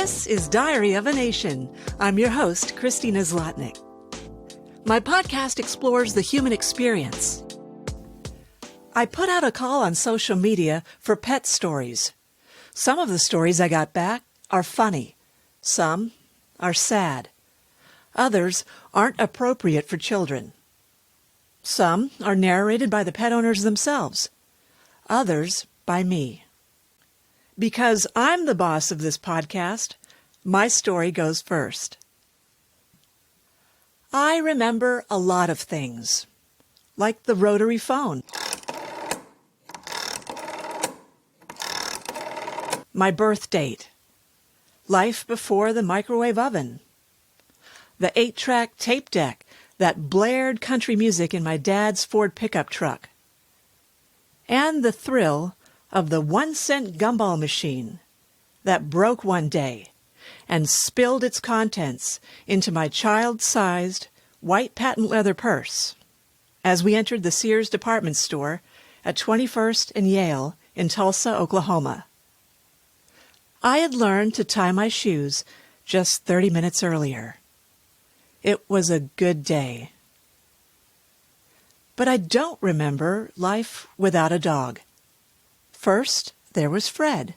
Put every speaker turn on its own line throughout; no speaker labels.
This is Diary of a Nation. I'm your host, Christina Zlotnick. My podcast explores the human experience. I put out a call on social media for pet stories. Some of the stories I got back are funny. Some are sad. Others aren't appropriate for children. Some are narrated by the pet owners themselves. Others by me. Because I'm the boss of this podcast, my story goes first. I remember a lot of things, like the rotary phone, my birth date, life before the microwave oven, the 8-track tape deck that blared country music in my dad's Ford pickup truck, and the thrill of the 1-cent gumball machine that broke one day and spilled its contents into my child-sized white patent leather purse as we entered the Sears department store at 21st and Yale in Tulsa, Oklahoma. I had learned to tie my shoes just 30 minutes earlier. It was a good day. But I don't remember life without a dog. First, there was Fred,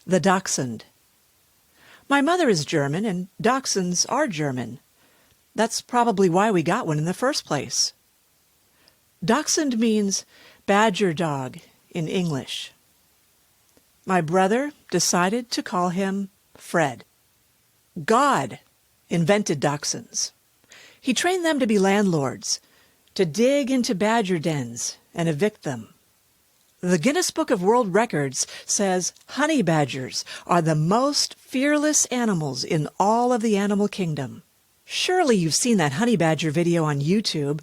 the dachshund. My mother is German, and dachshunds are German. That's probably why we got one in the first place. Dachshund means badger dog in English. My brother decided to call him Fred. God invented dachshunds. He trained them to be landlords, to dig into badger dens and evict them. The Guinness Book of World Records says honey badgers are the most fearless animals in all of the animal kingdom. Surely you've seen that honey badger video on YouTube.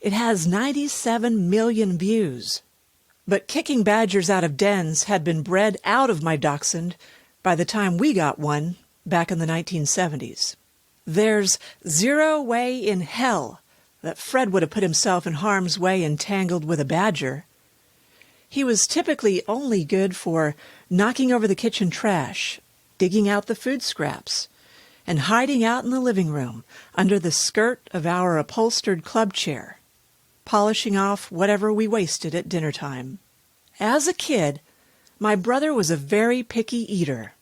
It has 97 million views. But kicking badgers out of dens had been bred out of my dachshund by the time we got one back in the 1970s. There's zero way in hell that Fred would have put himself in harm's way entangled with a badger. He was typically only good for knocking over the kitchen trash, digging out the food scraps, and hiding out in the living room under the skirt of our upholstered club chair, polishing off whatever we wasted at dinner time. As a kid, my brother was a very picky eater,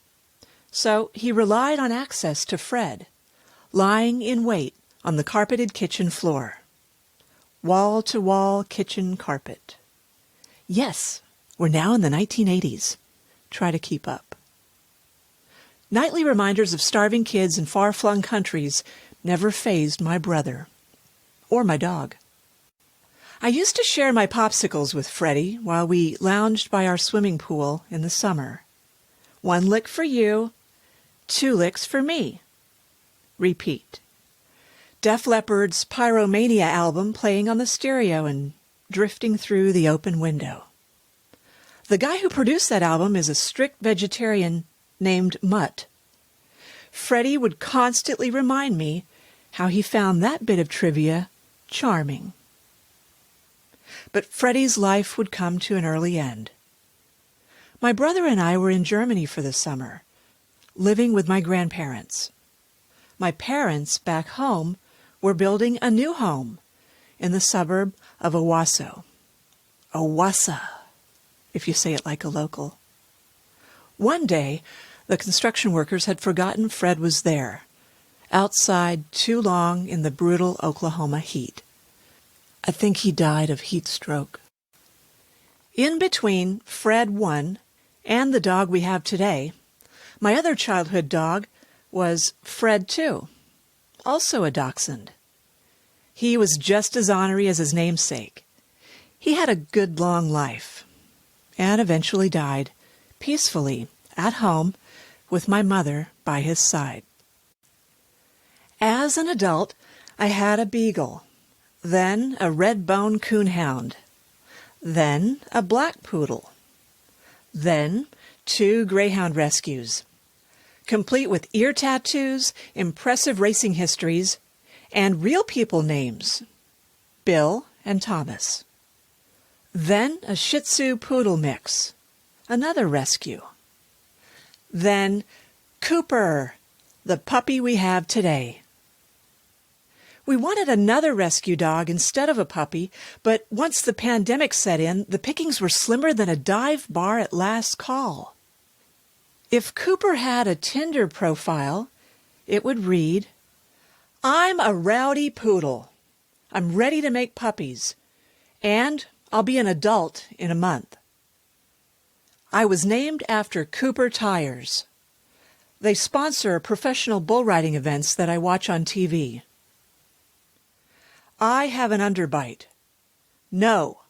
so he relied on access to Fred, lying in wait on the carpeted kitchen floor. Wall-to-wall kitchen carpet. Yes, we're now in the 1980s. Try to keep up. Nightly reminders of starving kids in far-flung countries never fazed my brother. Or my dog. I used to share my popsicles with Freddie while we lounged by our swimming pool in the summer. 1 lick for you, 2 licks for me. Repeat. Def Leppard's Pyromania album playing on the stereo and drifting through the open window. The guy who produced that album is a strict vegetarian named Mutt. Freddie would constantly remind me how he found that bit of trivia charming. But Freddie's life would come to an early end. My brother and I were in Germany for the summer, living with my grandparents. My parents back home were building a new home in the suburb of Owasso. Owassa, if you say it like a local. One day, the construction workers had forgotten Fred was there, outside too long in the brutal Oklahoma heat. I think he died of heat stroke. In between Fred 1 and the dog we have today, my other childhood dog was Fred 2, also a dachshund. He was just as ornery as his namesake. He had a good long life, and eventually died peacefully at home with my mother by his side. As an adult, I had a beagle, then a red-bone coonhound, then a black poodle, then 2 greyhound rescues, complete with ear tattoos, impressive racing histories, and real people names, Bill and Thomas. Then a Shih Tzu poodle mix, another rescue. Then Cooper, the puppy we have today. We wanted another rescue dog instead of a puppy, but once the pandemic set in, the pickings were slimmer than a dive bar at last call. If Cooper had a Tinder profile, it would read, "I'm a rowdy poodle. I'm ready to make puppies, and I'll be an adult in a month. I was named after Cooper Tires. They sponsor professional bull riding events that I watch on TV. I have an underbite. No,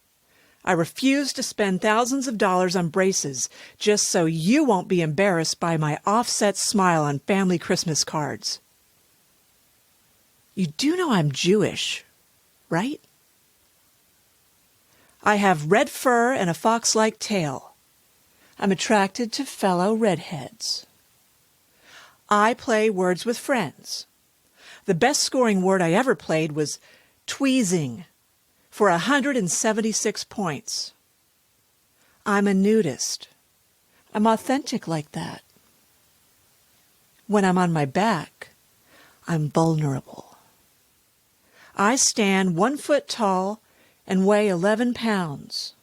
I refuse to spend thousands of dollars on braces just so you won't be embarrassed by my offset smile on family Christmas cards. You do know I'm Jewish, right? I have red fur and a fox-like tail. I'm attracted to fellow redheads. I play words with friends. The best scoring word I ever played was tweezing for 176 points. I'm a nudist. I'm authentic like that. When I'm on my back, I'm vulnerable. I stand 1 foot tall and weigh 11 pounds.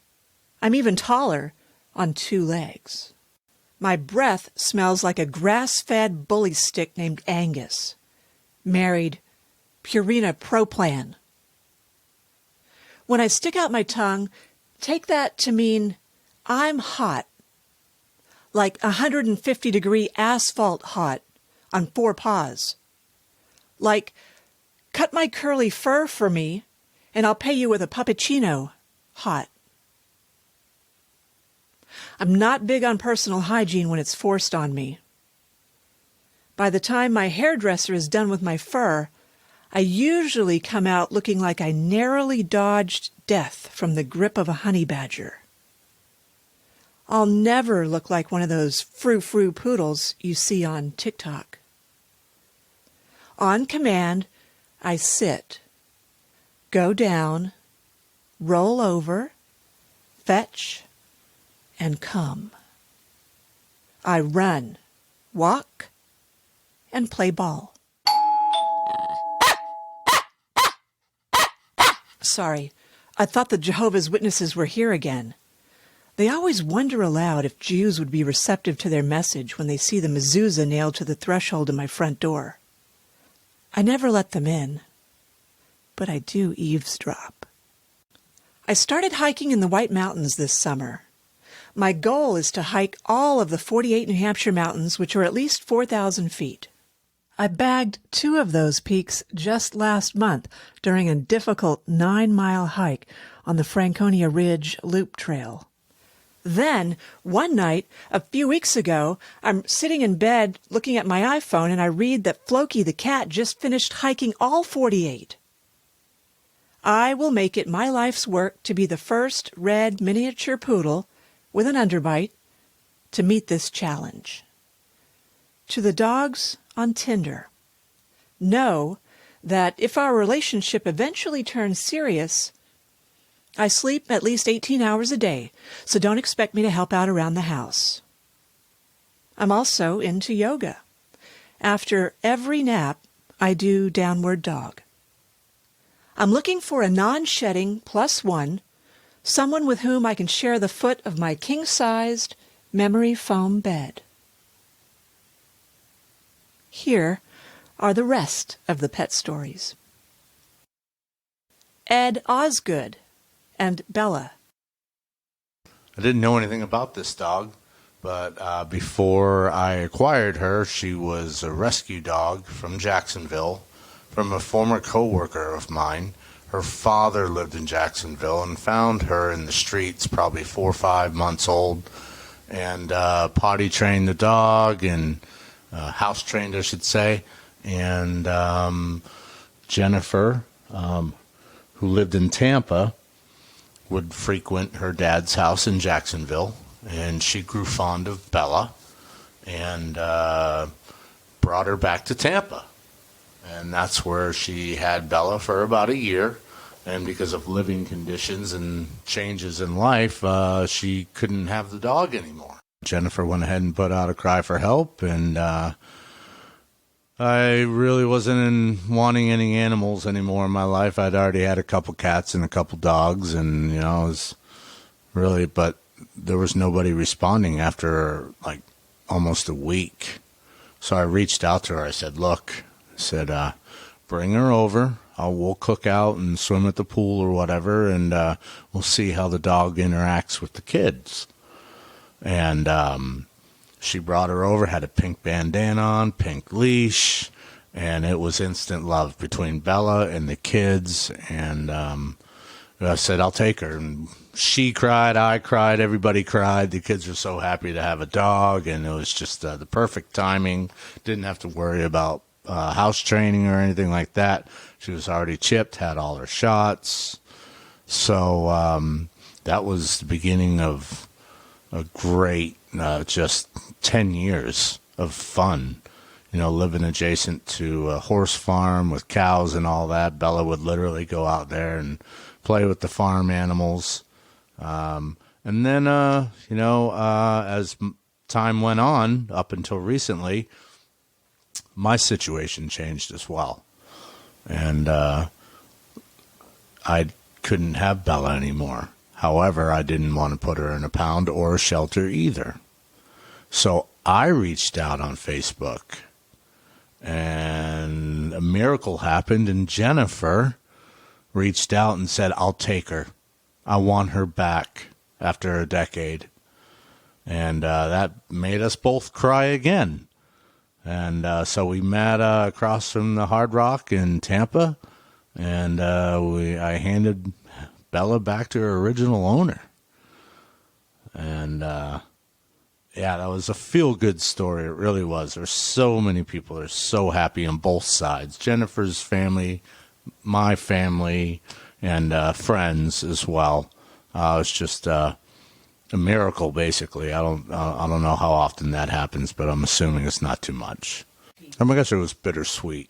I'm even taller on 2 legs. My breath smells like a grass-fed bully stick named Angus. Married Purina Pro Plan. When I stick out my tongue, take that to mean I'm hot. Like 150-degree asphalt hot on 4 paws. Like, cut my curly fur for me, and I'll pay you with a puppuccino hot. I'm not big on personal hygiene when it's forced on me. By the time my hairdresser is done with my fur, I usually come out looking like I narrowly dodged death from the grip of a honey badger. I'll never look like one of those frou-frou poodles you see on TikTok. On command, I sit, go down, roll over, fetch, and come. I run, walk, and play ball. Sorry, I thought the Jehovah's Witnesses were here again. They always wonder aloud if Jews would be receptive to their message when they see the mezuzah nailed to the threshold of my front door. I never let them in, but I do eavesdrop. I started hiking in the White Mountains this summer. My goal is to hike all of the 48 New Hampshire mountains, which are at least 4,000 feet. I bagged 2 of those peaks just last month during a difficult 9-mile hike on the Franconia Ridge Loop Trail. Then, one night, a few weeks ago, I'm sitting in bed looking at my iPhone and I read that Floki the cat just finished hiking all 48. I will make it my life's work to be the first red miniature poodle with an underbite to meet this challenge. To the dogs on Tinder, know that if our relationship eventually turns serious, I sleep at least 18 hours a day, so don't expect me to help out around the house. I'm also into yoga. After every nap, I do downward dog. I'm looking for a non-shedding +1, someone with whom I can share the foot of my king-sized memory foam bed. Here are the rest of the pet stories. Ed Osgood and Bella.
I didn't know anything about this dog, but before I acquired her, she was a rescue dog from Jacksonville, from a former coworker of mine. Her father lived in Jacksonville and found her in the streets, probably 4 or 5 months old, and potty trained the dog and house trained, I should say. And Jennifer, who lived in Tampa, would frequent her dad's house in Jacksonville, and she grew fond of Bella and brought her back to Tampa. And that's where she had Bella for about a year. And because of living conditions and changes in life, she couldn't have the dog anymore. Jennifer went ahead and put out a cry for help, and I really wasn't wanting any animals anymore in my life. I'd already had a couple cats and a couple dogs, and, it was really, but there was nobody responding after like almost a week. So I reached out to her. I said, look, bring her over. We'll cook out and swim at the pool or whatever, and we'll see how the dog interacts with the kids. And she brought her over, had a pink bandana on, pink leash, and it was instant love between Bella and the kids. And I said, I'll take her. And she cried, I cried, everybody cried. The kids were so happy to have a dog, and it was just the perfect timing. Didn't have to worry about house training or anything like that. She was already chipped, had all her shots. So that was the beginning of a great, just 10 years of fun, living adjacent to a horse farm with cows and all that. Bella would literally go out there and play with the farm animals. And then, as time went on, up until recently, my situation changed as well. And I couldn't have Bella anymore. However, I didn't want to put her in a pound or a shelter either. So I reached out on Facebook, and a miracle happened, and Jennifer reached out and said, I'll take her. I want her back after a decade. And that made us both cry again. And so we met across from the Hard Rock in Tampa, and I handed Bella back to her original owner. And that was a feel-good story. It really was. There's so many people that are so happy on both sides. Jennifer's family, my family, and friends as well. It's just a miracle, basically. I don't know how often that happens, but I'm assuming it's not too much. Oh my gosh, it was bittersweet.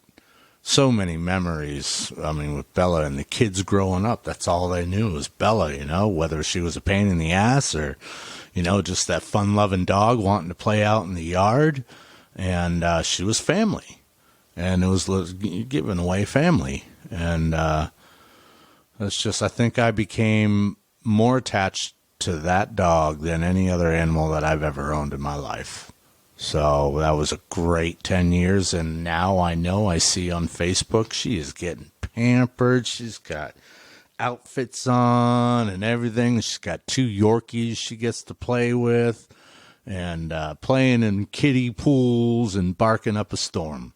So many memories. I mean, with Bella and the kids growing up, that's all they knew was Bella, whether she was a pain in the ass or, just that fun-loving dog wanting to play out in the yard. And she was family. And it was giving away family. And it's just, I think I became more attached to that dog than any other animal that I've ever owned in my life. So that was a great 10 years, and now I see on Facebook she is getting pampered. She's got outfits on and everything. She's got 2 Yorkies she gets to play with, and playing in kiddie pools and barking up a storm.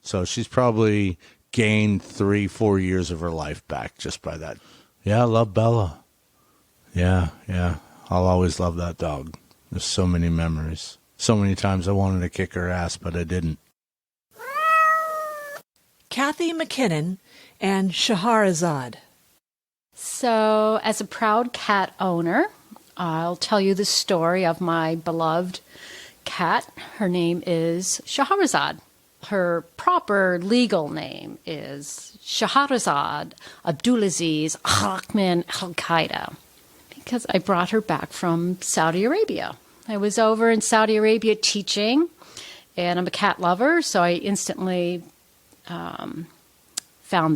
So she's probably gained 3-4 years of her life back just by that. Yeah, I love Bella. Yeah. I'll always love that dog. There's so many memories. So many times I wanted to kick her ass, but I didn't.
Kathy McKinnon and Shahrazad.
So, as a proud cat owner, I'll tell you the story of my beloved cat. Her name is Shahrazad. Her proper legal name is Shahrazad Abdulaziz Ahmed Al-Qaeda, because I brought her back from Saudi Arabia. I was over in Saudi Arabia teaching, and I'm a cat lover, so I instantly found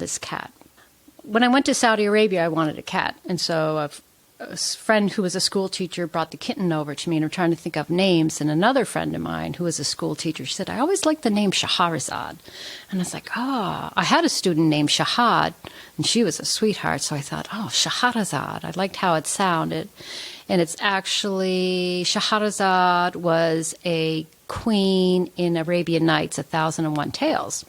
this cat. When I went to Saudi Arabia, I wanted a cat, and so a friend who was a school teacher brought the kitten over to me, and I'm trying to think of names, and another friend of mine who was a school teacher, she said, I always liked the name Shahrazad. And I was like, I had a student named Shahad, and she was a sweetheart, so I thought, Shahrazad. I liked how it sounded. And it's actually, Shahrazad was a queen in Arabian Nights, 1001 Tales,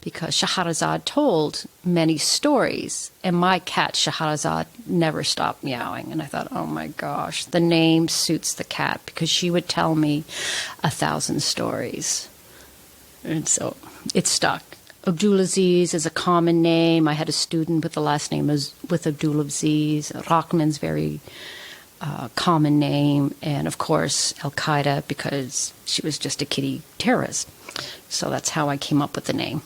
because Shahrazad told many stories, and my cat Shahrazad never stopped meowing. And I thought, oh my gosh, the name suits the cat, because she would tell me 1,000 stories. And so it stuck. Abdulaziz is a common name. I had a student with the last name with Abdulaziz. Rahman's very common name, and of course Al-Qaeda, because she was just a kitty terrorist. So that's how I came up with the name.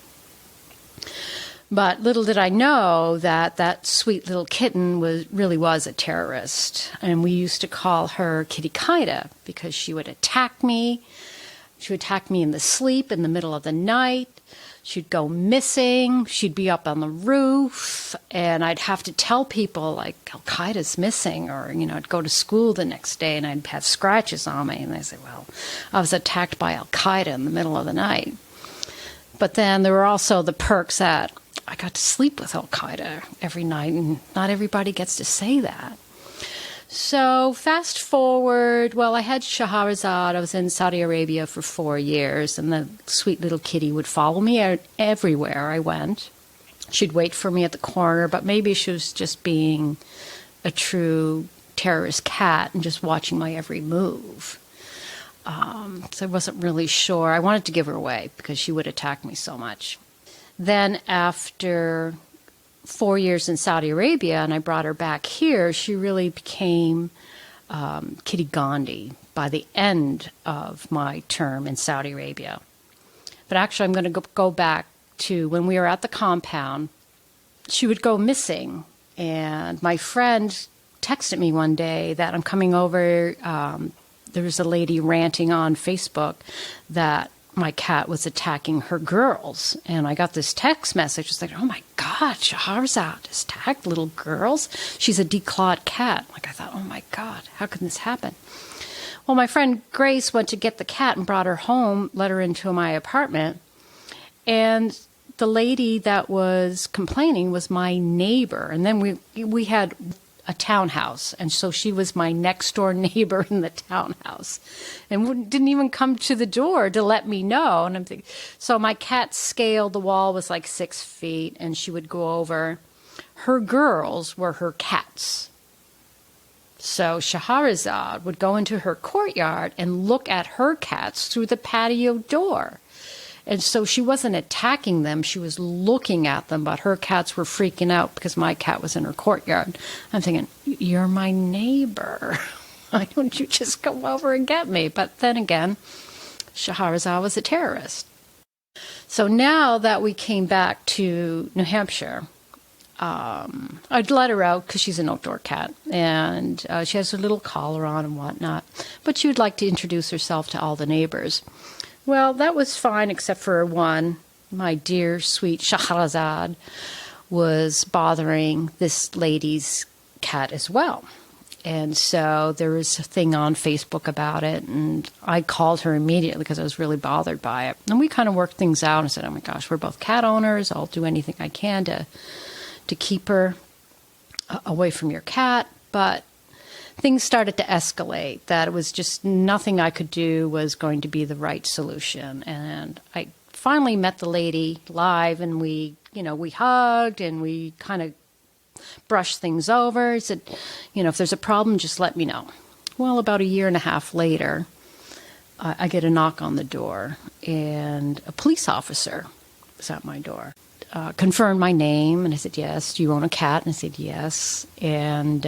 But little did I know that that sweet little kitten really was a terrorist. And we used to call her Kitty Kaida because she would attack me. She would attack me in the sleep in the middle of the night. She'd go missing. She'd be up on the roof. And I'd have to tell people, like, Al-Qaeda's missing. Or, I'd go to school the next day and I'd have scratches on me. And they'd say, well, I was attacked by Al-Qaeda in the middle of the night. But then there were also the perks that I got to sleep with Al-Qaeda every night, and not everybody gets to say that. So fast forward, well, I had Shahrazad. I was in Saudi Arabia for 4 years, and the sweet little kitty would follow me everywhere I went. She'd wait for me at the corner, but maybe she was just being a true terrorist cat and just watching my every move. So I wasn't really sure. I wanted to give her away because she would attack me so much. Then after 4 years in Saudi Arabia, and I brought her back here, she really became Kitty Gandhi by the end of my term in Saudi Arabia. But actually, I'm going to go back to when we were at the compound. She would go missing, and my friend texted me one day that I'm coming over. There was a lady ranting on Facebook that my cat was attacking her girls. And I got this text message. It's like, oh my God, Shahrazad has attacked little girls. She's a declawed cat. Like, I thought, oh my God, how can this happen? Well, my friend Grace went to get the cat and brought her home, let her into my apartment. And the lady that was complaining was my neighbor. And then we had a townhouse, and so she was my next door neighbor in the townhouse, and didn't even come to the door to let me know. And I'm thinking, so my cat's scale, the wall was like 6 feet, and she would go over. Her girls were her cats. So Shahrazad would go into her courtyard and look at her cats through the patio door. And so she wasn't attacking them, she was looking at them, but her cats were freaking out because my cat was in her courtyard. I'm thinking, you're my neighbor. Why don't you just come over and get me? But then again, Shahrazad was a terrorist. So now that we came back to New Hampshire, I'd let her out because she's an outdoor cat, and she has her little collar on and whatnot. But she would like to introduce herself to all the neighbors. Well, that was fine, except for one. My dear, sweet Shahrazad was bothering this lady's cat as well. And so there was a thing on Facebook about it, and I called her immediately because I was really bothered by it. And we kind of worked things out and said, oh my gosh, we're both cat owners. I'll do anything I can to keep her away from your cat. But things started to escalate, that it was just nothing I could do was going to be the right solution. And I finally met the lady live, and we hugged and we kind of brushed things over. He said, if there's a problem, just let me know. Well, about a year and a half later, I get a knock on the door, and a police officer was at my door. Confirmed my name, and I said, yes. Do you own a cat? And I said, yes. And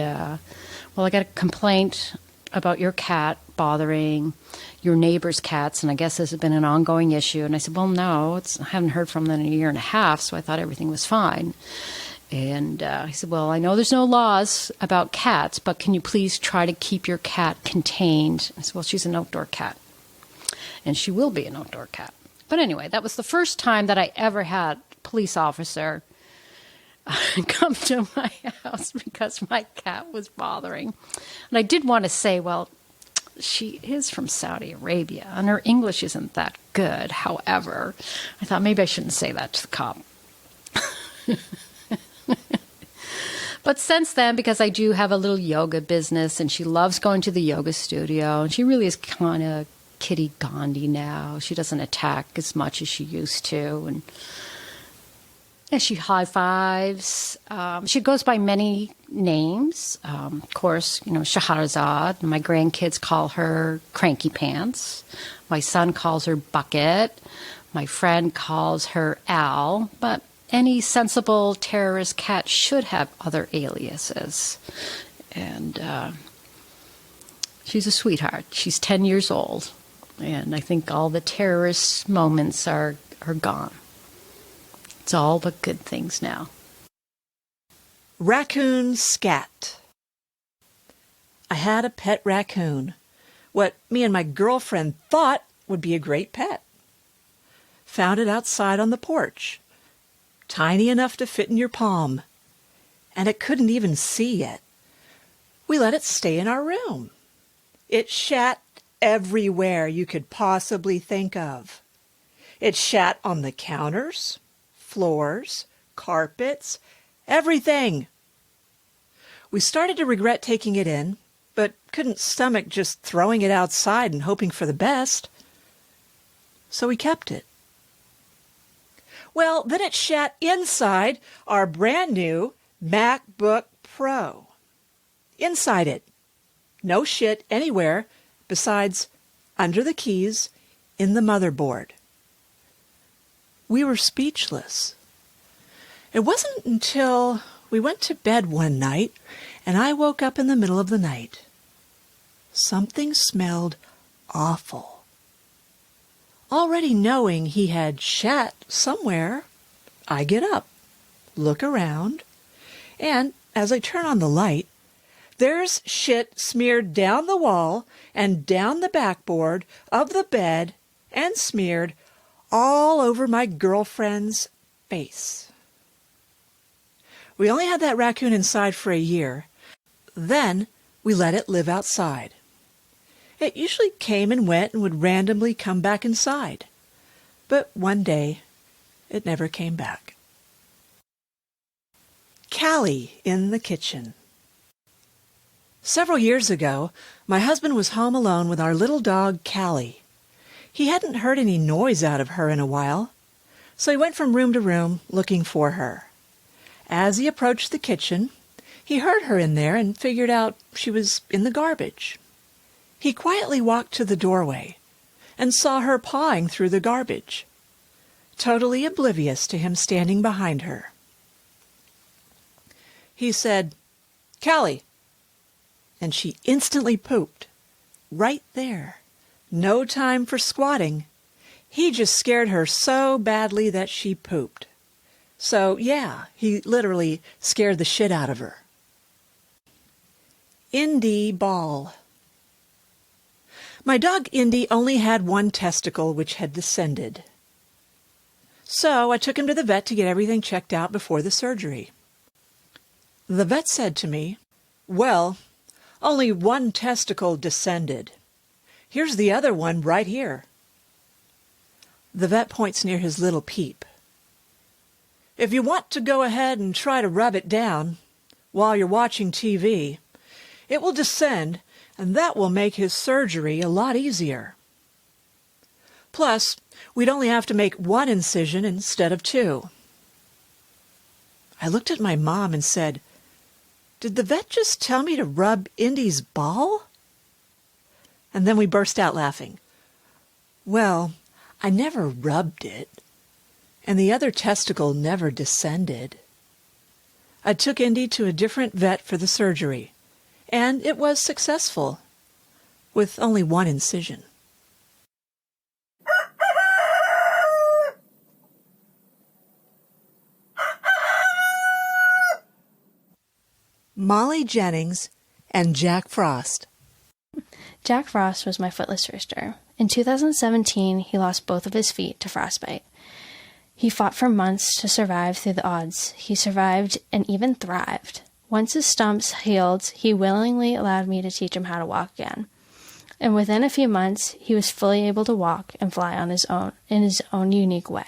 well, I got a complaint about your cat bothering your neighbor's cats, and I guess this has been an ongoing issue. And I said, well, no, I haven't heard from them in a year and a half, so I thought everything was fine. And he said, well, I know there's no laws about cats, but can you please try to keep your cat contained? I said, well, she's an outdoor cat, and she will be an outdoor cat. But anyway, that was the first time that I ever had a police officer come to my house because my cat was bothering. And I did want to say, well, she is from Saudi Arabia, and her English isn't that good. However, I thought maybe I shouldn't say that to the cop. But since then, because I do have a little yoga business, and she loves going to the yoga studio, and she really is kind of Kitty Gandhi now. She doesn't attack as much as she used to, and she high fives. She goes by many names. Of course, Shahrazad. My grandkids call her Cranky Pants. My son calls her Bucket. My friend calls her Al. But any sensible terrorist cat should have other aliases. And she's a sweetheart. She's 10 years old. And I think all the terrorist moments are gone. It's all but good things now.
Raccoon scat. I had a pet raccoon, what me and my girlfriend thought would be a great pet. Found it outside on the porch, tiny enough to fit in your palm, and it couldn't even see yet. We let it stay in our room. It shat everywhere you could possibly think of. It shat on the counters, floors, carpets, everything. We started to regret taking it in, but couldn't stomach just throwing it outside and hoping for the best. So we kept it. Well, then it shat inside our brand new MacBook Pro. Inside it. No shit anywhere besides under the keys in the motherboard. We were speechless. It wasn't until we went to bed one night and I woke up in the middle of the night. Something smelled awful. Already knowing he had shat somewhere, I get up, look around, and as I turn on the light, there's shit smeared down the wall and down the backboard of the bed and smeared all over my girlfriend's face. We only had that raccoon inside for a year. Then we let it live outside. It usually came and went and would randomly come back inside. But one day, it never came back. Callie in the kitchen. Several years ago, my husband was home alone with our little dog, Callie. He hadn't heard any noise out of her in a while, so he went from room to room looking for her. As he approached the kitchen, he heard her in there and figured out she was in the garbage. He quietly walked to the doorway and saw her pawing through the garbage, totally oblivious to him standing behind her. He said, "Callie," and she instantly pooped. Right there. No time for squatting. He just scared her so badly that she pooped. So, yeah, he literally scared the shit out of her. Indy Ball. My dog Indy only had one testicle which had descended. So I took him to the vet to get everything checked out before the surgery. The vet said to me, "Well, only one testicle descended. Here's the other one right here." The vet points near his little peep. "If you want to go ahead and try to rub it down while you're watching TV, it will descend, and that will make his surgery a lot easier. Plus, we'd only have to make one incision instead of two." I looked at my mom and said, "Did the vet just tell me to rub Indy's ball?" And then we burst out laughing. Well, I never rubbed it, and the other testicle never descended. I took Indy to a different vet for the surgery, and it was successful, with only one incision. Molly Jennings and Jack Frost.
Jack Frost was my footless rooster. In 2017, he lost both of his feet to frostbite. He fought for months to survive through the odds. He survived and even thrived. Once his stumps healed, he willingly allowed me to teach him how to walk again. And within a few months, he was fully able to walk and fly on his own, in his own unique way.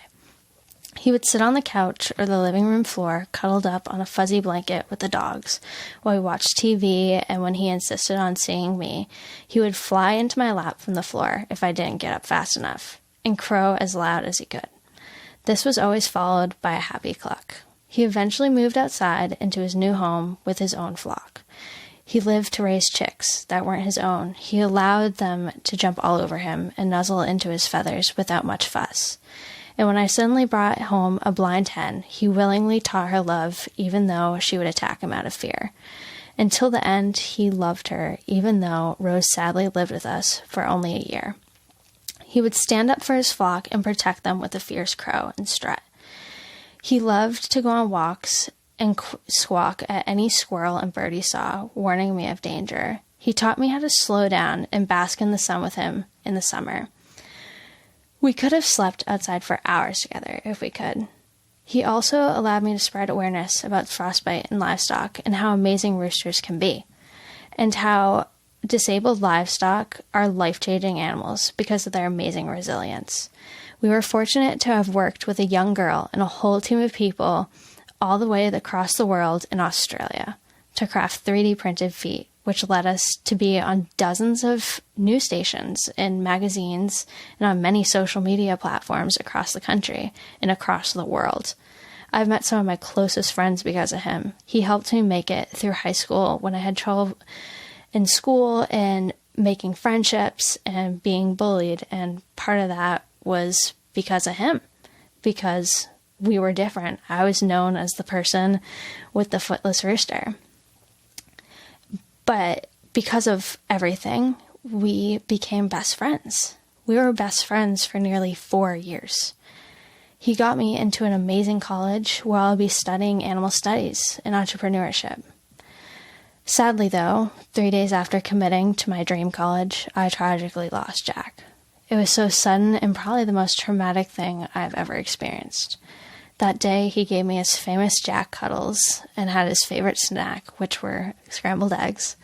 He would sit on the couch or the living room floor, cuddled up on a fuzzy blanket with the dogs, while we watched TV, and when he insisted on seeing me, he would fly into my lap from the floor if I didn't get up fast enough, and crow as loud as he could. This was always followed by a happy cluck. He eventually moved outside into his new home with his own flock. He lived to raise chicks that weren't his own. He allowed them to jump all over him and nuzzle into his feathers without much fuss. And when I suddenly brought home a blind hen, he willingly taught her love, even though she would attack him out of fear. Until the end, he loved her, even though Rose sadly lived with us for only a year. He would stand up for his flock and protect them with a fierce crow and strut. He loved to go on walks and squawk at any squirrel and bird he saw, warning me of danger. He taught me how to slow down and bask in the sun with him in the summer. We could have slept outside for hours together if we could. He also allowed me to spread awareness about frostbite in livestock and how amazing roosters can be, and how disabled livestock are life-changing animals because of their amazing resilience. We were fortunate to have worked with a young girl and a whole team of people all the way across the world in Australia to craft 3D printed feet, which led us to be on dozens of news stations and magazines and on many social media platforms across the country and across the world. I've met some of my closest friends because of him. He helped me make it through high school when I had trouble in school and making friendships and being bullied, and part of that was because of him, because we were different. I was known as the person with the footless rooster. But because of everything, we became best friends. We were best friends for nearly 4 years. He got me into an amazing college where I'll be studying animal studies and entrepreneurship. Sadly, though, 3 days after committing to my dream college, I tragically lost Jack. It was so sudden and probably the most traumatic thing I've ever experienced. That day, he gave me his famous Jack cuddles and had his favorite snack, which were scrambled eggs.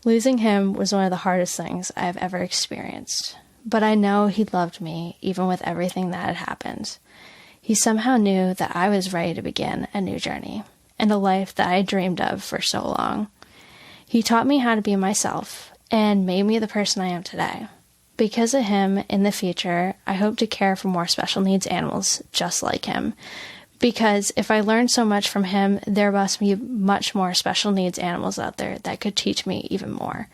Losing him was one of the hardest things I've ever experienced. But I know he loved me, even with everything that had happened. He somehow knew that I was ready to begin a new journey, and a life that I had dreamed of for so long. He taught me how to be myself, and made me the person I am today. Because of him, in the future, I hope to care for more special needs animals just like him. Because if I learned so much from him, there must be much more special needs animals out there that could teach me even more.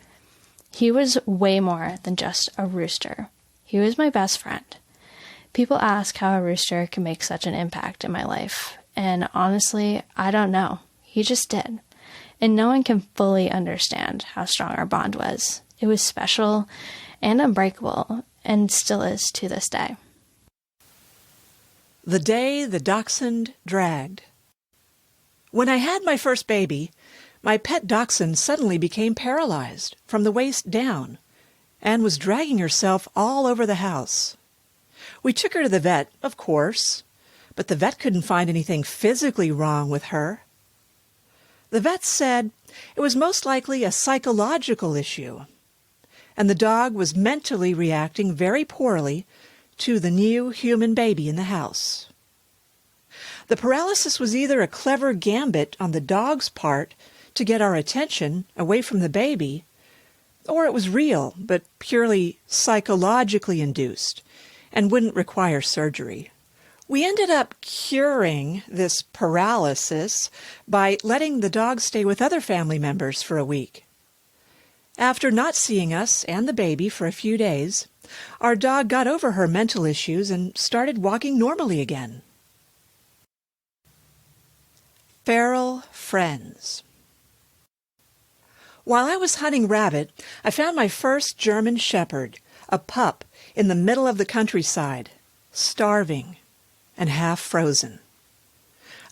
He was way more than just a rooster. He was my best friend. People ask how a rooster can make such an impact in my life, and honestly, I don't know. He just did. And no one can fully understand how strong our bond was. It was special and unbreakable, and still is to this day.
The day the dachshund dragged. When I had my first baby, my pet dachshund suddenly became paralyzed from the waist down and was dragging herself all over the house. We took her to the vet, of course, but the vet couldn't find anything physically wrong with her. The vet said it was most likely a psychological issue, and the dog was mentally reacting very poorly to the new human baby in the house. The paralysis was either a clever gambit on the dog's part to get our attention away from the baby, or it was real but purely psychologically induced and wouldn't require surgery. We ended up curing this paralysis by letting the dog stay with other family members for a week. After not seeing us and the baby for a few days, our dog got over her mental issues and started walking normally again. Feral friends. While I was hunting rabbit, I found my first German shepherd, a pup, in the middle of the countryside, starving and half frozen.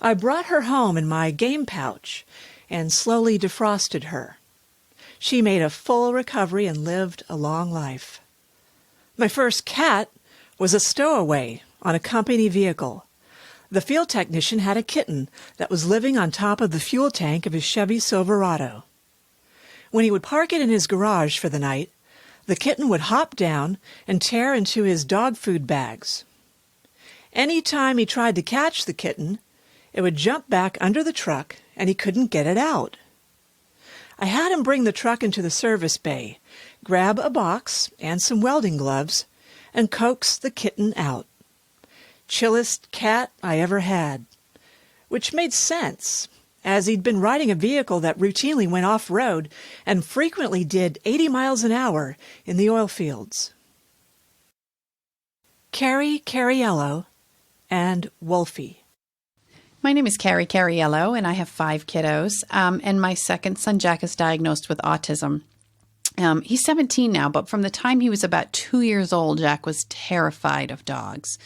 I brought her home in my game pouch and slowly defrosted her. She made a full recovery and lived a long life. My first cat was a stowaway on a company vehicle. The field technician had a kitten that was living on top of the fuel tank of his Chevy Silverado. When he would park it in his garage for the night, the kitten would hop down and tear into his dog food bags. Any time he tried to catch the kitten, it would jump back under the truck and he couldn't get it out. I had him bring the truck into the service bay, grab a box and some welding gloves, and coax the kitten out. Chillest cat I ever had, which made sense, as he'd been riding a vehicle that routinely went off-road and frequently did 80 miles an hour in the oil fields. Carrie Cariello and Wolfie.
My name is Carrie Cariello, and I have 5 kiddos, and my second son, Jack, is diagnosed with autism. He's 17 now, but from the time he was about 2 years old, Jack was terrified of dogs.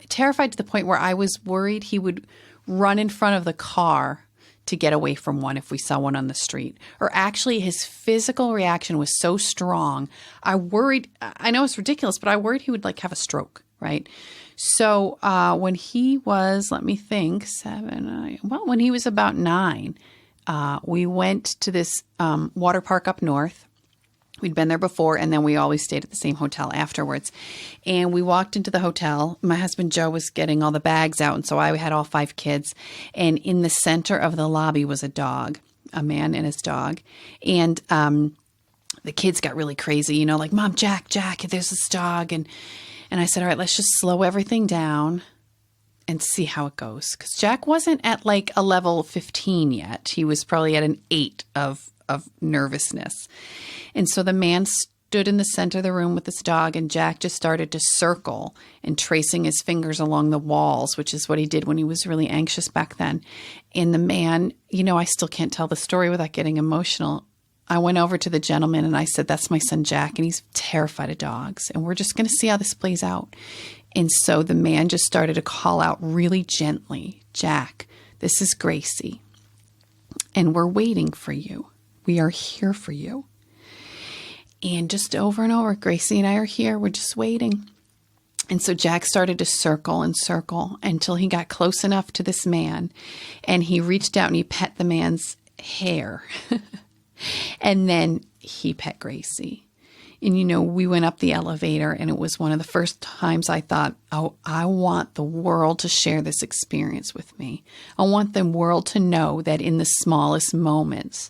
terrified to the point where I was worried he would run in front of the car to get away from one if we saw one on the street. Or actually, his physical reaction was so strong. I worried, I know it's ridiculous, but I worried he would like have a stroke, right? So when he was, let me think, when he was about 9, we went to this water park up north. We'd been there before, and then we always stayed at the same hotel afterwards. And we walked into the hotel. My husband, Joe, was getting all the bags out, and so I had all 5 kids. And in the center of the lobby was a dog, a man and his dog. And the kids got really crazy, like, Mom, Jack, there's this dog. And I said, all right, let's just slow everything down and see how it goes. Because Jack wasn't at like a level 15 yet. He was probably at an 8 of nervousness. And so the man stood in the center of the room with this dog, and Jack just started to circle and tracing his fingers along the walls, which is what he did when he was really anxious back then. And the man, I still can't tell the story without getting emotional. I went over to the gentleman and I said, that's my son Jack, and he's terrified of dogs, and we're just going to see how this plays out. And so the man just started to call out really gently, Jack, this is Gracie, and we're waiting for you. We are here for you. And just over and over, Gracie and I are here. We're just waiting. And so Jack started to circle and circle until he got close enough to this man. And he reached out and he pet the man's hair. And then he pet Gracie. And, we went up the elevator, and it was one of the first times I thought, oh, I want the world to share this experience with me. I want the world to know that in the smallest moments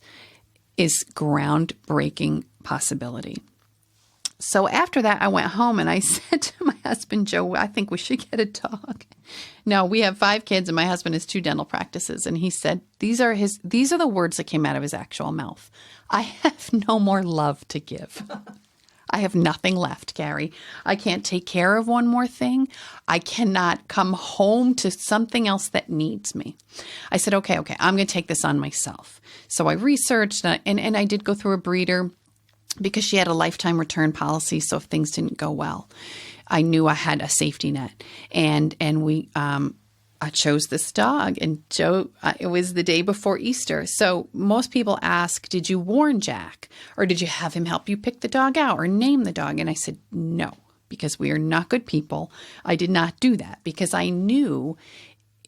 is groundbreaking possibility. So after that, I went home and I said to my husband, Joe, I think we should get a dog. No, we have 5 kids and my husband has 2 dental practices. And he said, these are the words that came out of his actual mouth. I have no more love to give. I have nothing left, Carrie. I can't take care of one more thing. I cannot come home to something else that needs me. I said, okay, I'm going to take this on myself. So I researched and I did go through a breeder because she had a lifetime return policy. So if things didn't go well, I knew I had a safety net. And I chose this dog, and Joe, it was the day before Easter. So most people ask, did you warn Jack, or did you have him help you pick the dog out or name the dog? And I said, no, because we are not good people. I did not do that because I knew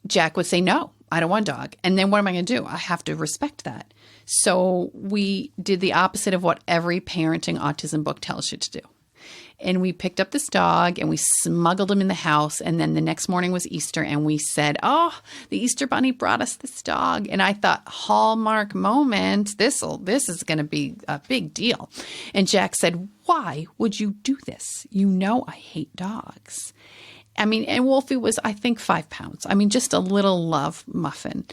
Jack would say, no, I don't want a dog. And then what am I going to do? I have to respect that. So we did the opposite of what every parenting autism book tells you to do. And we picked up this dog and we smuggled him in the house. And then the next morning was Easter, and we said, oh, the Easter bunny brought us this dog. And I thought, hallmark moment, this is going to be a big deal. And Jack said, why would you do this? I hate dogs. And Wolfie was, I think, 5 pounds. Just a little love muffin.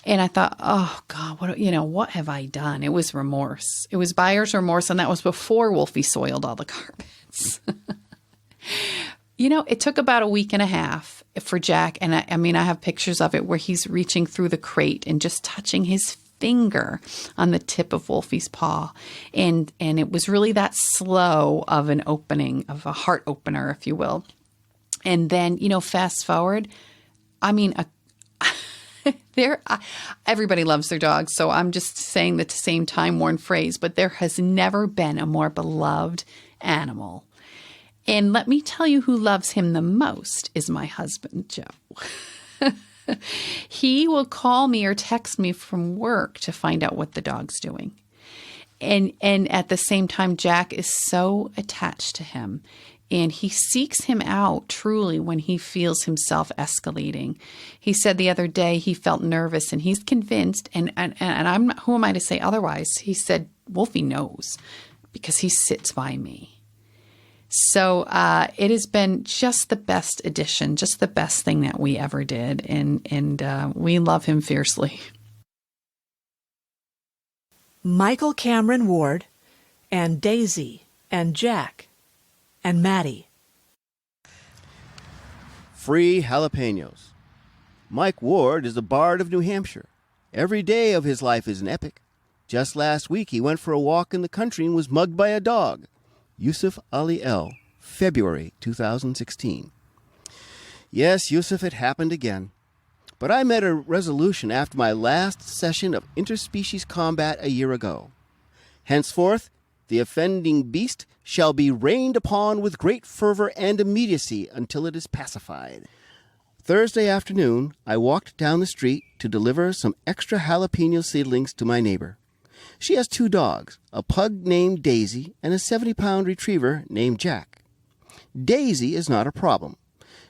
And I thought, oh God, what have I done? It was remorse. It was buyer's remorse. And that was before Wolfie soiled all the carpets. It took about a week and a half for Jack. And I have pictures of it where he's reaching through the crate and just touching his finger on the tip of Wolfie's paw. And it was really that slow of an opening, of a heart opener, if you will. And then, fast forward, everybody loves their dogs. So I'm just saying the same time-worn phrase, but there has never been a more beloved animal. And let me tell you who loves him the most is my husband, Joe. He will call me or text me from work to find out what the dog's doing. And at the same time, Jack is so attached to him. And he seeks him out truly when he feels himself escalating. He said the other day he felt nervous, and he's convinced, and who am I to say otherwise? He said, Wolfie knows because he sits by me. So it has been just the best addition, just the best thing that we ever did. And we love him fiercely.
Michael Cameron Ward and Daisy and Jack and Maddie.
Free jalapenos. Mike Ward is a bard of New Hampshire. Every day of his life is an epic. Just last week he went for a walk in the country and was mugged by a dog. Yusuf Ali L., February 2016. Yes, Yusuf, it happened again. But I made a resolution after my last session of interspecies combat a year ago. Henceforth, the offending beast shall be rained upon with great fervor and immediacy until it is pacified. Thursday afternoon, I walked down the street to deliver some extra jalapeno seedlings to my neighbor. She has 2 dogs, a pug named Daisy and a 70-pound retriever named Jack. Daisy is not a problem.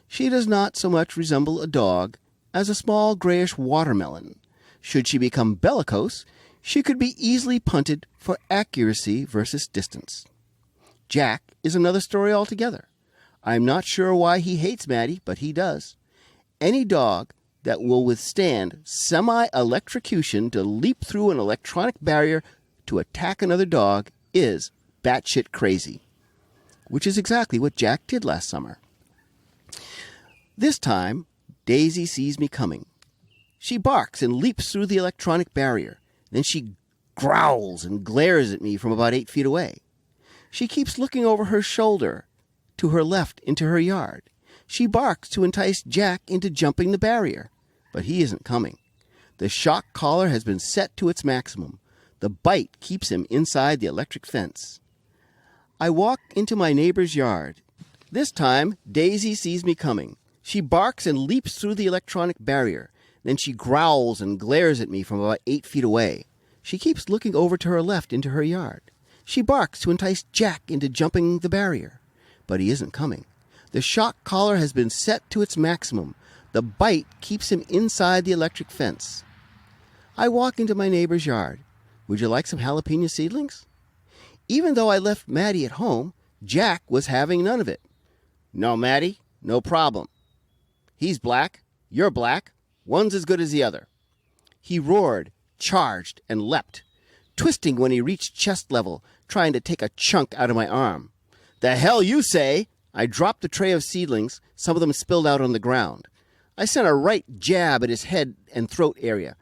She does not so much resemble a dog as a small grayish watermelon. Should she become bellicose, she could be easily punted for accuracy versus distance. Jack is another story altogether. I'm not sure why he hates Maddie, but he does. Any dog that will withstand semi-electrocution to leap through an electronic barrier to attack another dog is batshit crazy, which is exactly what Jack did last summer. This time, Daisy sees me coming. She barks and leaps through the electronic barrier. Then she growls and glares at me from about 8 feet away. She keeps looking over her shoulder to her left into her yard. She barks to entice Jack into jumping the barrier, but he isn't coming. The shock collar has been set to its maximum. The bite keeps him inside the electric fence. I walk into my neighbor's yard. This time, Daisy sees me coming. She barks and leaps through the electronic barrier. Then she growls and glares at me from about 8 feet away. She keeps looking over to her left into her yard. She barks to entice Jack into jumping the barrier, but he isn't coming. The shock collar has been set to its maximum. The bite keeps him inside the electric fence. I walk into my neighbor's yard. Would you like some jalapeno seedlings? Even though I left Maddie at home, Jack was having none of it. No, Maddie, no problem. He's black, you're black, one's as good as the other. He roared, charged, and leapt, twisting when he reached chest level, trying to take a chunk out of my arm. The hell you say? I dropped the tray of seedlings, some of them spilled out on the ground. I sent a right jab at his head and throat area.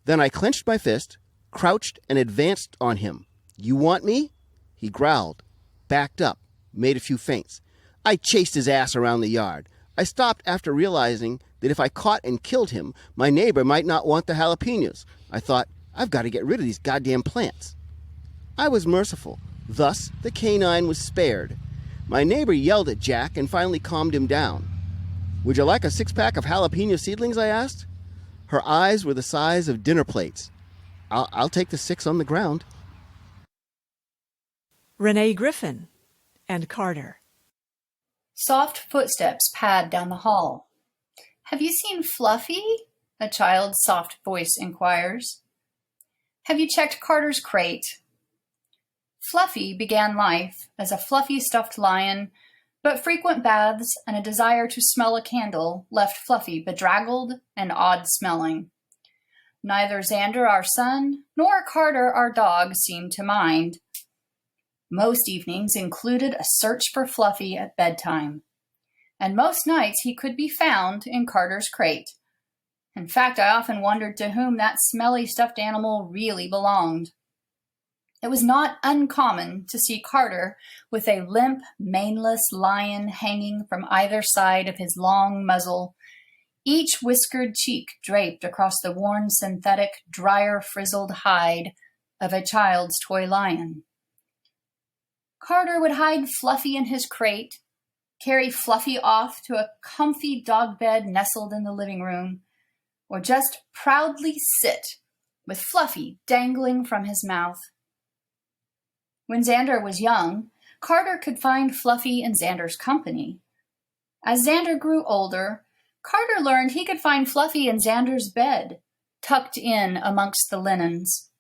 Then I clenched my fist, crouched, and advanced on him. You want me? He growled, backed up, made a few feints. I chased his ass around the yard. I stopped after realizing that if I caught and killed him, my neighbor might not want the jalapenos. I thought, I've got to get rid of these goddamn plants. I was merciful. Thus, the canine was spared. My neighbor yelled at Jack and finally calmed him down. Would you like a 6-pack of jalapeno seedlings, I asked. Her eyes were the size of dinner plates. I'll take the 6 on the ground.
Renee Griffin and Carter.
Soft footsteps pad down the hall. Have you seen Fluffy? A child's soft voice inquires. Have you checked Carter's crate? Fluffy began life as a fluffy stuffed lion, but frequent baths and a desire to smell a candle left Fluffy bedraggled and odd-smelling. Neither Xander, our son, nor Carter, our dog, seemed to mind. Most evenings included a search for Fluffy at bedtime, and most nights he could be found in Carter's crate. In fact, I often wondered to whom that smelly stuffed animal really belonged. It was not uncommon to see Carter with a limp, maneless lion hanging from either side of his long muzzle, each whiskered cheek draped across the worn synthetic, dryer-frizzled hide of a child's toy lion. Carter would hide Fluffy in his crate, carry Fluffy off to a comfy dog bed nestled in the living room, or just proudly sit with Fluffy dangling from his mouth. When Xander was young, Carter could find Fluffy in Xander's company. As Xander grew older, Carter learned he could find Fluffy in Xander's bed, tucked in amongst the linens.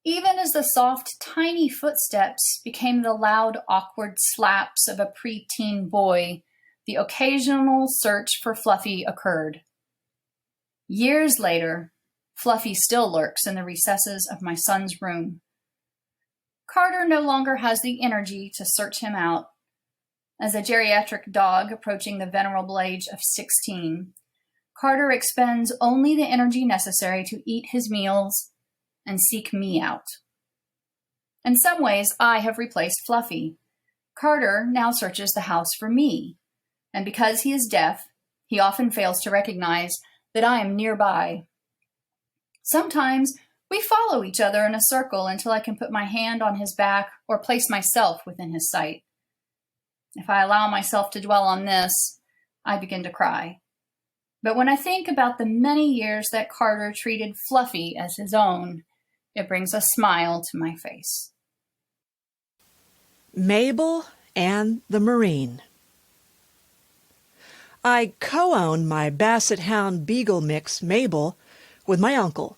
Even as the soft, tiny footsteps became the loud, awkward slaps of a preteen boy, the occasional search for Fluffy occurred. Years later, Fluffy still lurks in the recesses of my son's room. Carter no longer has the energy to search him out. As a geriatric dog approaching the venerable age of 16, Carter expends only the energy necessary to eat his meals and seek me out. In some ways, I have replaced Fluffy. Carter now searches the house for me, and because he is deaf, he often fails to recognize that I am nearby. Sometimes we follow each other in a circle until I can put my hand on his back or place myself within his sight. If I allow myself to dwell on this, I begin to cry. But when I think about the many years that Carter treated Fluffy as his own, it brings a smile to my face.
Mabel and the Marine. I co-own my Basset Hound Beagle mix, Mabel, with my uncle,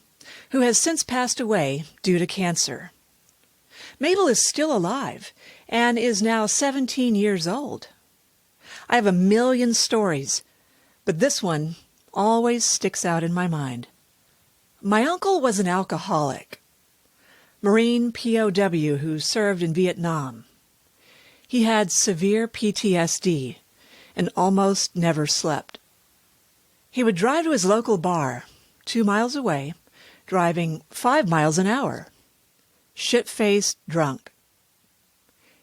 who has since passed away due to cancer. Mabel is still alive and is now 17 years old. I have a million stories, but this one always sticks out in my mind. My uncle was an alcoholic, Marine POW who served in Vietnam. He had severe PTSD and almost never slept. He would drive to his local bar, 2 miles away, driving 5 miles an hour, shit-faced drunk.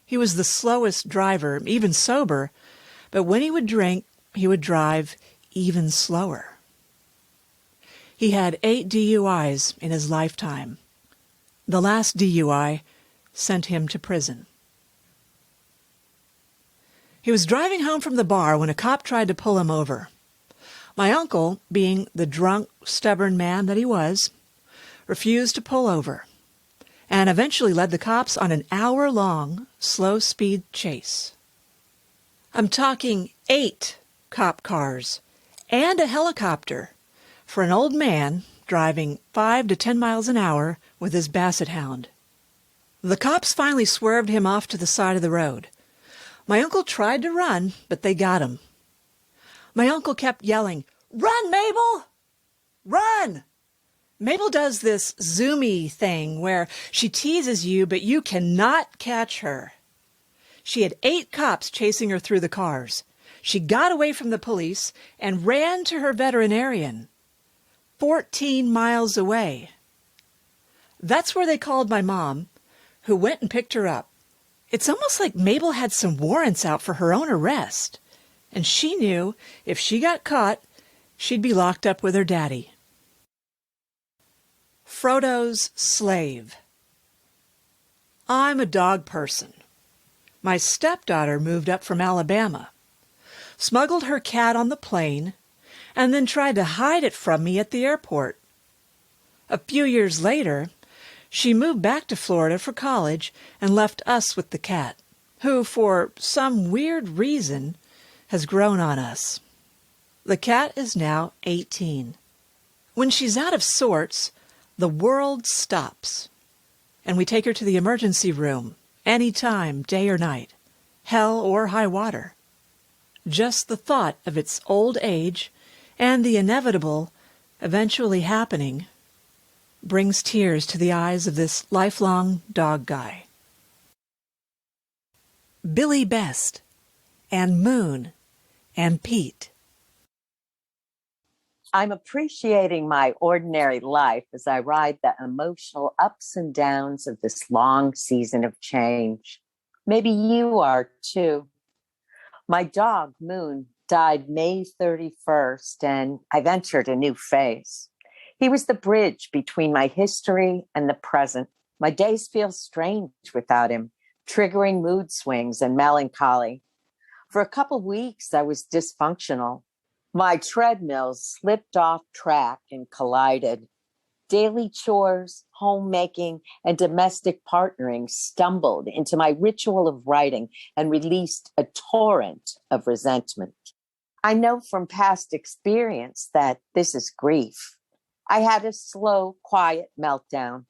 He was the slowest driver, even sober, but when he would drink, he would drive even slower. He had 8 DUIs in his lifetime. The last DUI sent him to prison. He was driving home from the bar when a cop tried to pull him over. My uncle, being the drunk, stubborn man that he was, refused to pull over and eventually led the cops on an hour-long, slow-speed chase. I'm talking 8 cop cars and a helicopter for an old man driving 5 to 10 miles an hour with his Basset Hound. The cops finally swerved him off to the side of the road. My uncle tried to run, but they got him. My uncle kept yelling, "Run, Mabel! Run!" Mabel does this zoomy thing where she teases you, but you cannot catch her. She had 8 cops chasing her through the cars. She got away from the police and ran to her veterinarian, 14 miles away. That's where they called my mom, who went and picked her up. It's almost like Mabel had some warrants out for her own arrest, and she knew if she got caught, she'd be locked up with her daddy. Frodo's slave. I'm a dog person. My stepdaughter moved up from Alabama, smuggled her cat on the plane, and then tried to hide it from me at the airport. A few years later, she moved back to Florida for college and left us with the cat, who, for some weird reason, has grown on us. The cat is now 18. When she's out of sorts, the world stops, and we take her to the emergency room, anytime, day or night, hell or high water. Just the thought of its old age and the inevitable eventually happening brings tears to the eyes of this lifelong dog guy. Billy Best and Moon and Pete.
I'm appreciating my ordinary life as I ride the emotional ups and downs of this long season of change. Maybe you are too. My dog, Moon, died May 31st, and I've entered a new phase. He was the bridge between my history and the present. My days feel strange without him, triggering mood swings and melancholy. For a couple weeks, I was dysfunctional. My treadmill slipped off track and collided. Daily chores, homemaking, and domestic partnering stumbled into my ritual of writing and released a torrent of resentment. I know from past experience that this is grief. I had a slow, quiet meltdown.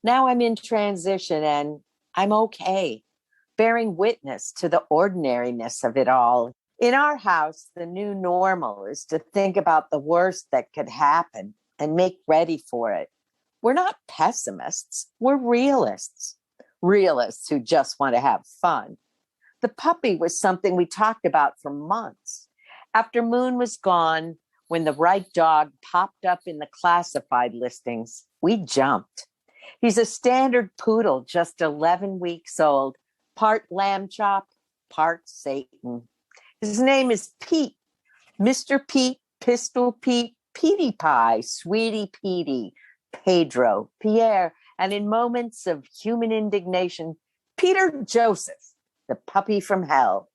Now I'm in transition and I'm okay, bearing witness to the ordinariness of it all. In our house, the new normal is to think about the worst that could happen and make ready for it. We're not pessimists, we're realists. Realists who just want to have fun. The puppy was something we talked about for months. After Moon was gone, when the right dog popped up in the classified listings, we jumped. He's a standard poodle, just 11 weeks old, part lamb chop, part Satan. His name is Pete, Mr. Pete, Pistol Pete, Petey Pie, Sweetie Petey, Pedro, Pierre, and in moments of human indignation, Peter Joseph, the puppy from hell.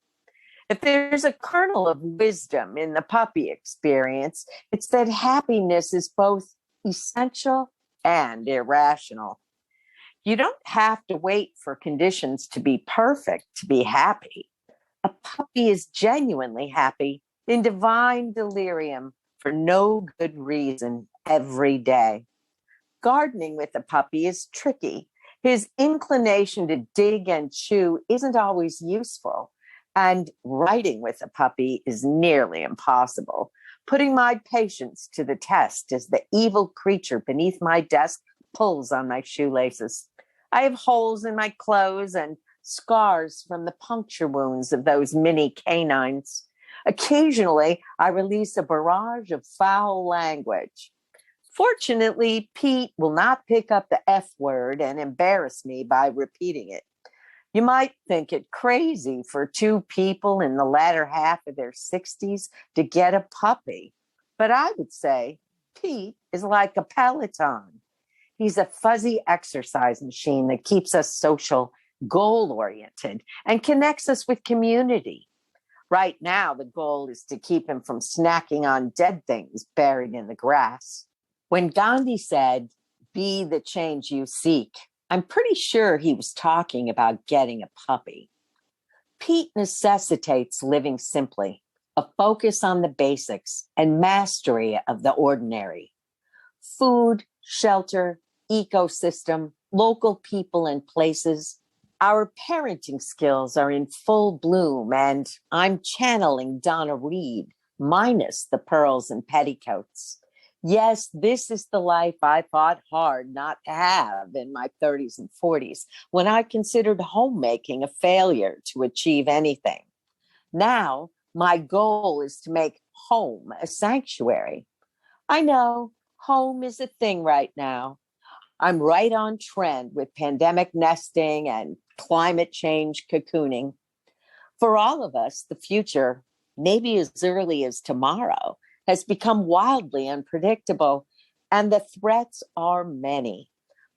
If there's a kernel of wisdom in the puppy experience, it's that happiness is both essential and irrational. You don't have to wait for conditions to be perfect to be happy. A puppy is genuinely happy in divine delirium for no good reason every day. Gardening with a puppy is tricky. His inclination to dig and chew isn't always useful. And writing with a puppy is nearly impossible. Putting my patience to the test as the evil creature beneath my desk pulls on my shoelaces. I have holes in my clothes and scars from the puncture wounds of those mini canines. Occasionally, I release a barrage of foul language. Fortunately, Pete will not pick up the F word and embarrass me by repeating it. You might think it crazy for two people in the latter half of their 60s to get a puppy, but I would say Pete is like a Peloton. He's a fuzzy exercise machine that keeps us social, goal-oriented, and connects us with community. Right now, the goal is to keep him from snacking on dead things buried in the grass. When Gandhi said, "Be the change you seek," I'm pretty sure he was talking about getting a puppy. Pete necessitates living simply, a focus on the basics and mastery of the ordinary. Food, shelter, ecosystem, local people and places. Our parenting skills are in full bloom, and I'm channeling Donna Reed, minus the pearls and petticoats. Yes, this is the life I fought hard not to have in my 30s and 40s, when I considered homemaking a failure to achieve anything. Now, my goal is to make home a sanctuary. I know home is a thing right now. I'm right on trend with pandemic nesting and climate change cocooning. For all of us, the future, maybe as early as tomorrow, has become wildly unpredictable, and the threats are many.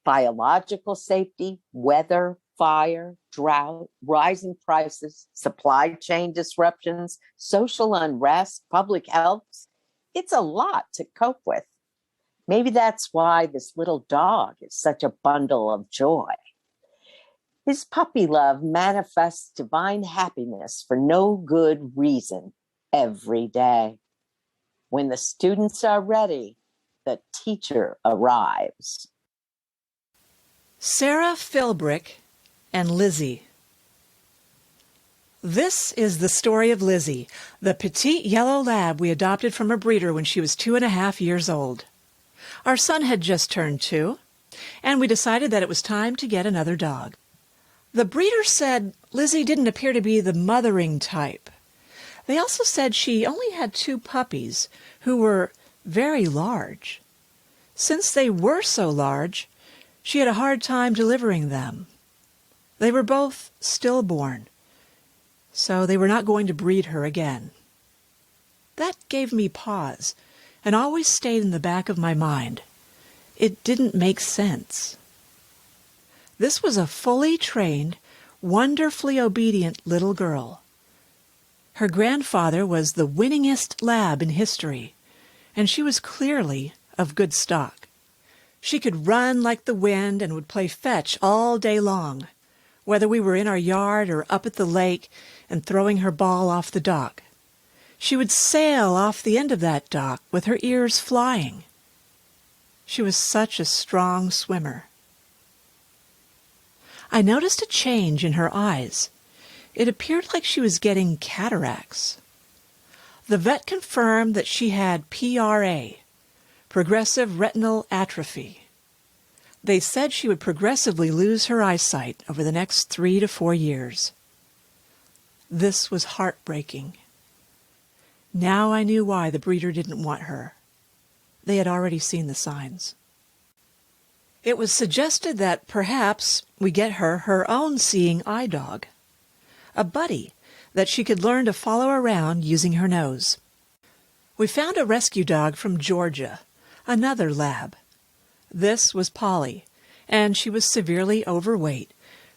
Biological safety, weather, fire, drought, rising prices, supply chain disruptions, social unrest, public health. It's a lot to cope with. Maybe that's why this little dog is such a bundle of joy. His puppy love manifests divine happiness for no good reason every day. When the students are ready, the teacher arrives.
Sarah Philbrick and Lizzie. This is the story of Lizzie, the petite yellow lab we adopted from a breeder when she was 2.5 years old. Our son had just turned 2, and we decided that it was time to get another dog. The breeder said Lizzie didn't appear to be the mothering type. They also said she only had 2 puppies who were very large. Since they were so large, she had a hard time delivering them. They were both stillborn, so they were not going to breed her again. That gave me pause and always stayed in the back of my mind. It didn't make sense. This was a fully trained, wonderfully obedient little girl. Her grandfather was the winningest lab in history, and she was clearly of good stock. She could run like the wind and would play fetch all day long, whether we were in our yard or up at the lake and throwing her ball off the dock. She would sail off the end of that dock with her ears flying. She was such a strong swimmer. I noticed a change in her eyes. It appeared like she was getting cataracts. The vet confirmed that she had PRA, progressive retinal atrophy. They said she would progressively lose her eyesight over the next 3 to 4 years. This was heartbreaking. Now I knew why the breeder didn't want her. They had already seen the signs. It was suggested that perhaps we get her own seeing eye dog, a buddy that she could learn to follow around using her nose. We found a rescue dog from Georgia, another lab. This was Polly, and she was severely overweight,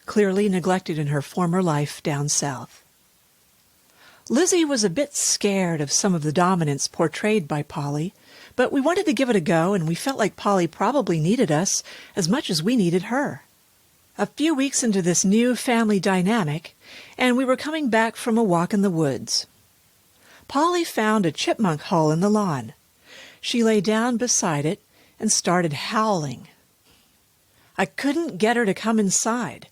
clearly neglected in her former life down south. Lizzie was a bit scared of some of the dominance portrayed by Polly, but we wanted to give it a go, and we felt like Polly probably needed us as much as we needed her. A few weeks into this new family dynamic, and we were coming back from a walk in the woods. Polly found a chipmunk hole in the lawn. She lay down beside it and started howling. I couldn't get her to come inside.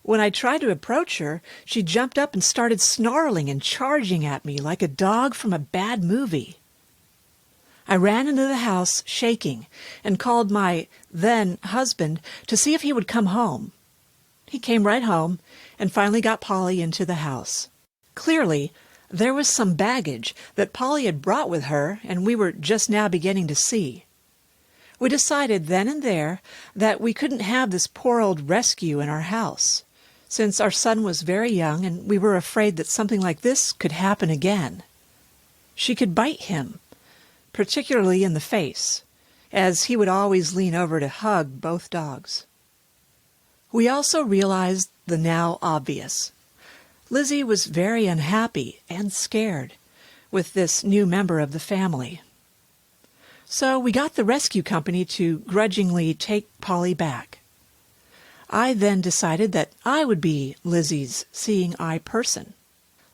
When I tried to approach her, she jumped up and started snarling and charging at me like a dog from a bad movie. I ran into the house shaking and called my then-husband to see if he would come home. He came right home and finally got Polly into the house. Clearly, there was some baggage that Polly had brought with her, and we were just now beginning to see. We decided then and there that we couldn't have this poor old rescue in our house, since our son was very young and we were afraid that something like this could happen again. She could bite him, particularly in the face, as he would always lean over to hug both dogs. We also realized the now obvious. Lizzie was very unhappy and scared with this new member of the family. So we got the rescue company to grudgingly take Polly back. I then decided that I would be Lizzie's seeing eye person.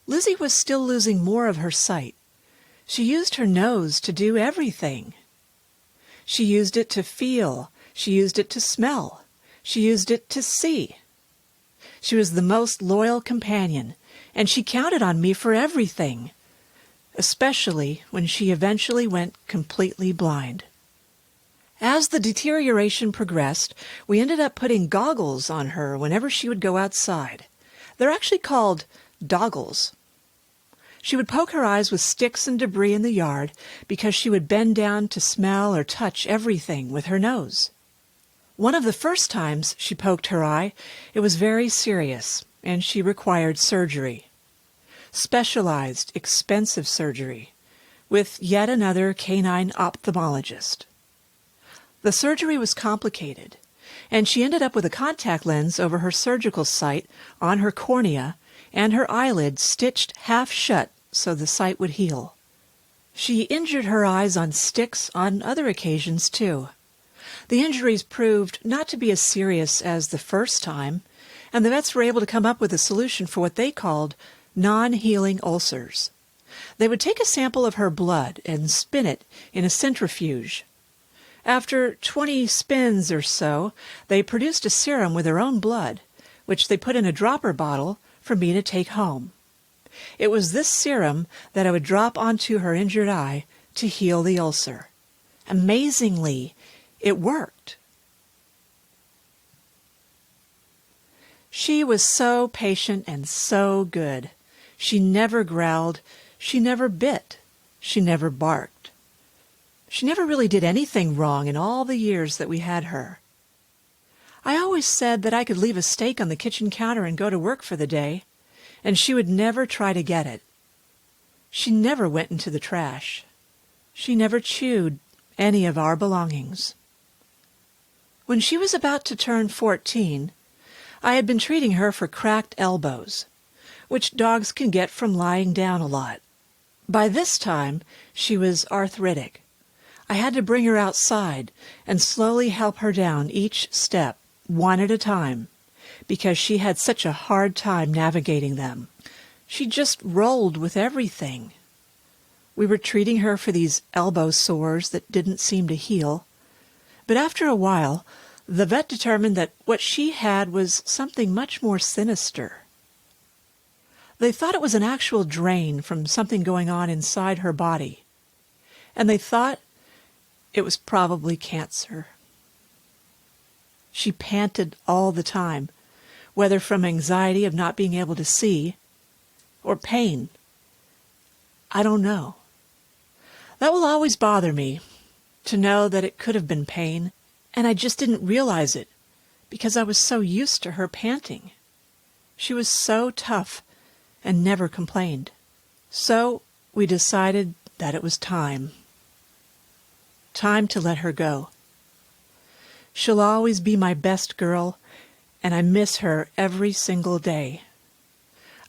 Lizzie was still losing more of her sight. She used her nose to do everything. She used it to feel. She used it to smell. She used it to see. She was the most loyal companion, and she counted on me for everything, especially when she eventually went completely blind. As the deterioration progressed, we ended up putting goggles on her whenever she would go outside. They're actually called doggles. She would poke her eyes with sticks and debris in the yard because she would bend down to smell or touch everything with her nose. One of the first times she poked her eye, it was very serious, and she required surgery. Specialized, expensive surgery, with yet another canine ophthalmologist. The surgery was complicated, and she ended up with a contact lens over her surgical site on her cornea and her eyelid stitched half shut so the sight would heal. She injured her eyes on sticks on other occasions, too. The injuries proved not to be as serious as the first time, and the vets were able to come up with a solution for what they called non-healing ulcers. They would take a sample of her blood and spin it in a centrifuge. After 20 spins or so, they produced a serum with their own blood, which they put in a dropper bottle for me to take home. It was this serum that I would drop onto her injured eye to heal the ulcer. Amazingly, it worked. She was so patient and so good. She never growled. She never bit. She never barked. She never really did anything wrong in all the years that we had her. I always said that I could leave a steak on the kitchen counter and go to work for the day, and she would never try to get it. She never went into the trash. She never chewed any of our belongings. When she was about to turn 14, I had been treating her for cracked elbows, which dogs can get from lying down a lot. By this time, she was arthritic. I had to bring her outside and slowly help her down each step, one at a time, because she had such a hard time navigating them. She just rolled with everything. We were treating her for these elbow sores that didn't seem to heal. But after a while, the vet determined that what she had was something much more sinister. They thought it was an actual drain from something going on inside her body, and they thought it was probably cancer. She panted all the time, whether from anxiety of not being able to see or pain. I don't know. That will always bother me, to know that it could have been pain, and I just didn't realize it because I was so used to her panting. She was so tough and never complained. So we decided that it was time. Time to let her go. She'll always be my best girl, and I miss her every single day.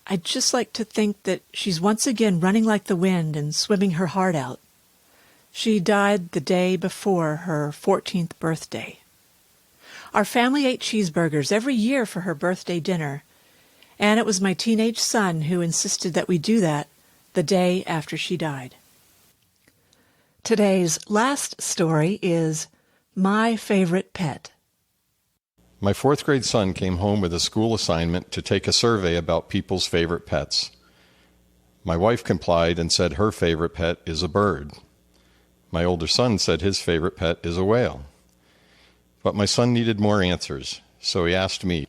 I'd just like to think that she's once again running like the wind and swimming her heart out. She died the day before her 14th birthday. Our family ate cheeseburgers every year for her birthday dinner, and it was my teenage son who insisted that we do that the day after she died. Today's last story is My Favorite Pet.
My fourth grade son came home with a school assignment to take a survey about people's favorite pets. My wife complied and said her favorite pet is a bird. My older son said his favorite pet is a whale. But my son needed more answers, so he asked me.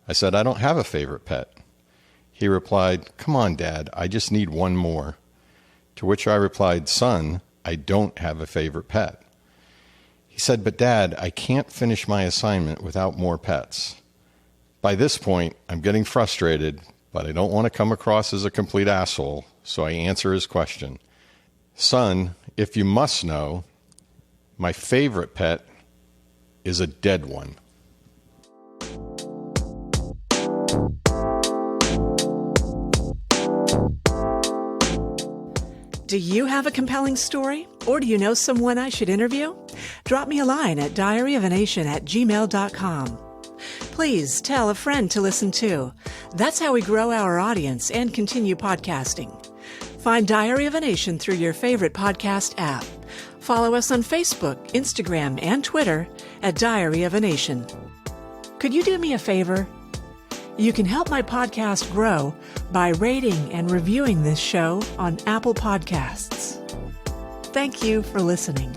I said, I don't have a favorite pet. He replied, come on, Dad, I just need one more. To which I replied, son, I don't have a favorite pet. He said, but Dad, I can't finish my assignment without more pets. By this point, I'm getting frustrated, but I don't want to come across as a complete asshole, so I answer his question. Son, if you must know, my favorite pet is a dead one.
Do you have a compelling story? Or do you know someone I should interview? Drop me a line at diaryofanation@gmail.com. Please tell a friend to listen too. That's how we grow our audience and continue podcasting. Find Diary of a Nation through your favorite podcast app. Follow us on Facebook, Instagram, and Twitter at Diary of a Nation. Could you do me a favor? You can help my podcast grow by rating and reviewing this show on Apple Podcasts. Thank you for listening.